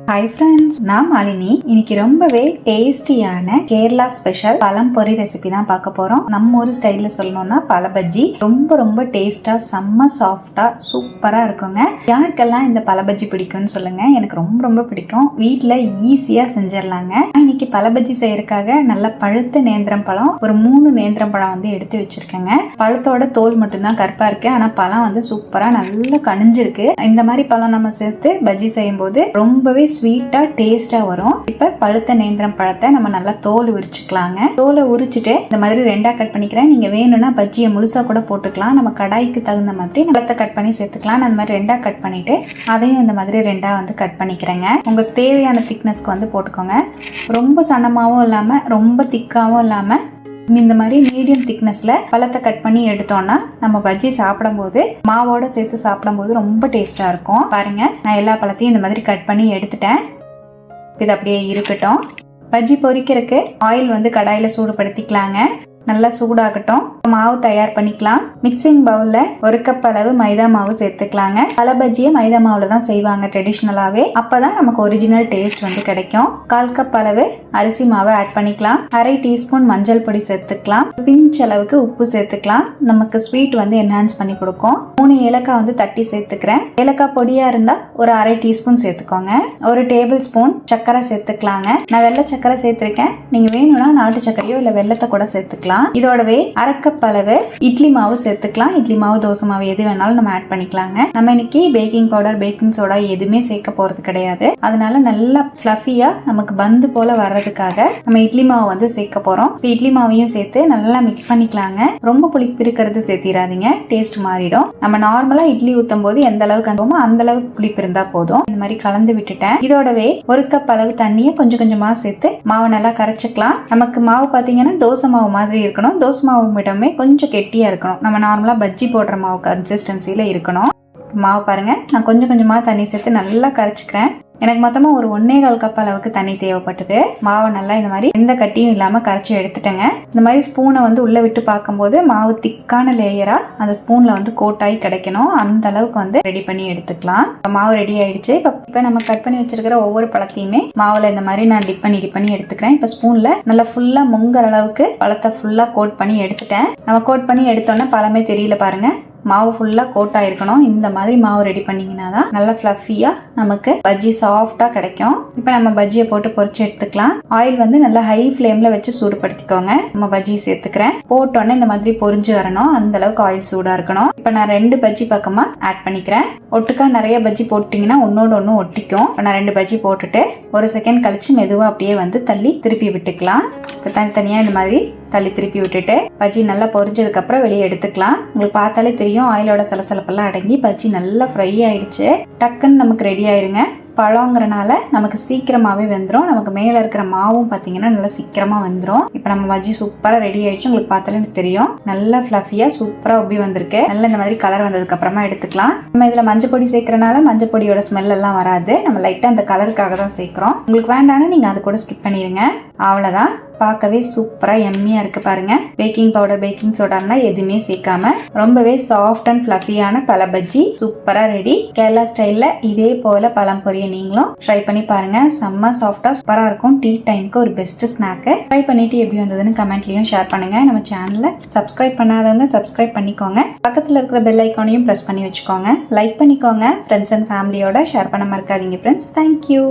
Hi friends, நான் மாலினி. இன்னைக்கு ரொம்பவே டேஸ்டியான கேரளா ஸ்பெஷல் பழம் பொரி ரெசிபி தான் பார்க்க போறோம். நம்ம ஒரு ஸ்டைல்ல சொல்லணும்னா பழ பஜ்ஜி. ரொம்ப ரொம்ப டேஸ்டா, செம்ம சாஃப்டா, சூப்பரா இருக்குங்க. யாருக்கெல்லாம் இந்த பழ பஜ்ஜி பிடிக்கும்னு சொல்லுங்க. எனக்கு ரொம்ப ரொம்ப பிடிக்கும். வீட்டுல ஈஸியா செஞ்சிடலாங்க. இன்னைக்கு பழ பஜ்ஜி செய்யறதுக்காக நல்ல பழுத்த நேந்திரம் பழம் ஒரு 3 நேந்திரம் பழம் வந்து எடுத்து வச்சிருக்கேங்க. பழத்தோட தோல் மட்டும்தான் கருப்பா இருக்கு, ஆனா பழம் வந்து சூப்பரா நல்லா கனிஞ்சிருக்கு. இந்த மாதிரி பழம் நம்ம சேர்த்து பஜ்ஜி செய்யும் போது ரொம்பவே ஸ்வீட்டா டேஸ்டா வரும். இப்ப பழுத்த நேந்திரம் பழத்தை நம்ம நல்லா தோல் உரிச்சுக்கலாங்க. தோலை உரிச்சுட்டு இந்த மாதிரி 2ஆ கட் பண்ணிக்கிறேன். நீங்க வேணும்னா பஜ்ஜியை முழுசா கூட போட்டுக்கலாம். நம்ம கடாய்க்கு தகுந்த மாதிரி பழத்தை கட் பண்ணி சேர்த்துக்கலாம். அந்த மாதிரி 2ஆ கட் பண்ணிட்டு அதையும் இந்த மாதிரி 2ஆ வந்து கட் பண்ணிக்கிறேங்க. உங்களுக்கு தேவையான திக்னஸ்க்கு வந்து போட்டுக்கோங்க. ரொம்ப சன்னமாவும் இல்லாம ரொம்ப திக்காவும் இல்லாம இந்த மாதிரி மீடியம் திக்னஸ்ல பழத்தை கட் பண்ணி எடுத்தோம்னா நம்ம பஜ்ஜி சாப்பிடும் போது மாவோட சேர்த்து சாப்பிடும் போது ரொம்ப டேஸ்டா இருக்கும். பாருங்க, நான் எல்லா பழத்தையும் இந்த மாதிரி கட் பண்ணி எடுத்துட்டேன். இது அப்படியே இருக்கட்டும். பஜ்ஜி பொரிக்கிறதுக்கு ஆயில் வந்து கடாயில சூடுபடுத்திக்கலாங்க. நல்லா சூடாகட்டும். மாவு தயார் பண்ணிக்கலாம். மிக்சிங் பவுல்ல 1 கப் அளவு மைதா மாவு சேர்த்துக்கலாங்க. பழ பஜ்ஜியை மைதா மாவுல தான் செய்வாங்க ட்ரெடிஷ்னலாவே. அப்பதான் நமக்கு ஒரிஜினல் டேஸ்ட் வந்து கிடைக்கும். 1/4 கப் அளவு அரிசி மாவை ஆட் பண்ணிக்கலாம். 1/2 டீஸ்பூன் மஞ்சள் பொடி சேர்த்துக்கலாம். பிஞ்ச் அளவுக்கு உப்பு சேர்த்துக்கலாம். நமக்கு ஸ்வீட் வந்து என்ஹான்ஸ் பண்ணி கொடுக்கும். 3 ஏலக்காய் வந்து தட்டி சேர்த்துக்கிறேன். ஏலக்காய் பொடியா இருந்தா ஒரு 1/2 டீஸ்பூன் சேர்த்துக்கோங்க. 1 டேபிள் ஸ்பூன் சர்க்கரை சேர்த்துக்கலாங்க. நான் வெள்ளை சர்க்கரை சேர்த்திருக்கேன். நீங்க வேணும்னா நாட்டு சர்க்கரையோ இல்ல வெள்ளத்தை கூட சேர்த்துக்கலாம். இதோடவே 1/2 கப் அளவு இட்லி மாவு சேர்த்துக்கலாம். இட்லி மாவு, தோசை மாவு எது வேணாலும் நம்ம ஆட் பண்ணிக்கலாங்க. நம்ம இன்னைக்கு பேக்கிங் பவுடர், பேக்கிங் சோடா எதுவுமே சேர்க்க போறது கிடையாது. அதனால நல்லா ஃப்ளஃபியா நமக்கு பந்து போல வர்றதுக்காக நம்ம இட்லி மாவு வந்து சேர்க்க போறோம். இட்லி மாவையும் சேர்த்து நல்லா மிக்ஸ் பண்ணிக்கலாங்க. ரொம்ப புளிப்பு இருக்கிறது சேர்த்திடாதீங்க, டேஸ்ட் மாறிடும். நம்ம நார்மலா இட்லி ஊத்தும் போது எந்த அளவுக்கு அனுபவமோ அந்த அளவுக்கு புளிப்பு இருந்தா போதும். இந்த மாதிரி கலந்து விட்டுட்டேன். இதோடவே 1 கப் அளவு தண்ணியை கொஞ்சம் கொஞ்சமா சேர்த்து மாவு நல்லா கரைச்சிக்கலாம். நமக்கு மாவு பாத்தீங்கன்னா தோசை மாவு மாதிரி இருக்கணும். தோசை மாவு மட்டுமே கொஞ்சம் கெட்டியா இருக்கணும். நம்ம நார்மலா பஜ்ஜி போடுற மாவு கன்சிஸ்டன்சில இருக்கணும். மாவு பாருங்க, நான் கொஞ்சம் கொஞ்சமா தண்ணி சேர்த்து நல்லா கரைச்சிக்கிறேன். எனக்கு மொத்தமா ஒரு 1.25 கப் அளவுக்கு தண்ணி தேவைப்பட்டது. மாவை நல்லா இந்த மாதிரி எந்த கட்டியும் இல்லாம கரைச்சி எடுத்துட்டேங்க. இந்த மாதிரி ஸ்பூனை வந்து உள்ள விட்டு பார்க்கும்போது மாவு திக்கான லேயரா அந்த ஸ்பூன்ல வந்து கோட்டாகி கிடைக்கணும். அந்த அளவுக்கு வந்து ரெடி பண்ணி எடுத்துக்கலாம். மாவு ரெடி ஆயிடுச்சு. இப்ப நம்ம கட் பண்ணி வச்சிருக்கிற ஒவ்வொரு பழத்தையுமே மாவுல இந்த மாதிரி நான் டிப் பண்ணி எடுத்துக்கிறேன். இப்ப ஸ்பூன்ல நல்லா ஃபுல்லா முங்குற அளவுக்கு பழத்தை ஃபுல்லா கோட் பண்ணி எடுத்துட்டேன். நம்ம கோட் பண்ணி எடுத்தோம்னா பழமே தெரியல பாருங்க. மாவு ஃபுல்லா கோட் ஆயிருக்கணும். இந்த மாதிரி மாவு ரெடி பண்ணீங்கன்னா தான் நல்லா ஃப்ளஃபியா நமக்கு பஜ்ஜி சாஃப்டா கிடைக்கும். இப்போ நம்ம பஜ்ஜியை போட்டு பொரிச்சு எடுத்துக்கலாம். ஆயில் வந்து நல்லா ஹை ஃப்ளேம்ல வச்சு சூடுபடுத்திக்கோங்க. நம்ம பஜ்ஜி சேர்த்துக்கிறேன். போட்டோன்னே இந்த மாதிரி பொரிஞ்சு வரணும். அந்த அளவுக்கு ஆயில் சூடா இருக்கணும். இப்போ நான் 2 பஜ்ஜி பக்கமா ஆட் பண்ணிக்கிறேன். ஒட்டுக்கா நிறைய பஜ்ஜி போட்டீங்கன்னா ஒன்னோட ஒன்னு ஒட்டிக்கும். நான் 2 பஜ்ஜி போட்டுட்டு 1 செகண்ட் கழிச்சு மெதுவா அப்படியே வந்து தள்ளி திருப்பி விட்டுக்கலாம். இப்போ தனித்தனியா இந்த மாதிரி தள்ளி திருப்பி விட்டுட்டு பஜ்ஜி நல்லா பொரிஞ்சதுக்கு அப்புறம் வெளியே எடுத்துக்கலாம். உங்களுக்கு பார்த்தாலே தெரியும் ஆயிலோட சலசலப்பெல்லாம் அடங்கி பஜ்ஜி நல்லா ஃப்ரை ஆயிடுச்சு. டக்குன்னு நமக்கு ரெடி ஆயிருங்க. பழங்கிறனால நமக்கு சீக்கிரமாவே வெந்துடும். நமக்கு மேல இருக்கிற மாவும் பாத்தீங்கன்னா நல்லா சீக்கிரமா வெந்துடும். இப்ப நம்ம பஜ்ஜி சூப்பரா ரெடி ஆயிடுச்சு. உங்களுக்கு பார்த்தாலே எனக்கு தெரியும் நல்லா ஃப்ளஃபியா சூப்பரா உப்பி வந்திருக்கு. நல்லா இந்த மாதிரி கலர் வந்ததுக்கு அப்புறமா எடுத்துக்கலாம். நம்ம இதுல மஞ்சள் பொடி சேர்க்கறனால மஞ்சள் பொடியோட ஸ்மெல் எல்லாம் வராது. நம்ம லைட்டா அந்த கலருக்காக தான் சேர்க்கிறோம். உங்களுக்கு வேண்டாம்னா நீங்க அது கூட ஸ்கிப் பண்ணிருங்க. அவ்வளவுதான். பார்க்கவே சூப்பரா எம்மியா இருக்கு பாருங்க. பேக்கிங் பவுடர், பேக்கிங் சோடான்னா எதுவுமே சேர்க்காம ரொம்பவே சாஃப்ட் அண்ட் ஃப்ளஃபியான பழ பஜ்ஜி சூப்பரா ரெடி. கேரளா ஸ்டைல்ல இதே போல பழம் பொரிய நீங்களும் ட்ரை பண்ணி பாருங்க. செம்ம சாஃப்டா சூப்பரா இருக்கும். டீ டைம்க்கு ஒரு பெஸ்ட் ஸ்நாக். ட்ரை பண்ணிட்டு எப்படி வந்ததுன்னு கமெண்ட்லயும் ஷேர் பண்ணுங்க. நம்ம சேனலை சப்ஸ்கிரைப் பண்ணாதவங்க சப்ஸ்கிரைப் பண்ணிக்கோங்க. பக்கத்துல இருக்கிற பெல் ஐக்கானையும் பிரஸ் பண்ணி வச்சுக்கோங்க. லைக் பண்ணிக்கோங்க. ஃப்ரெண்ட்ஸ் அண்ட் ஃபேமிலியோட ஷேர் பண்ண மறக்காதீங்க ஃப்ரெண்ட்ஸ். தேங்க்யூ.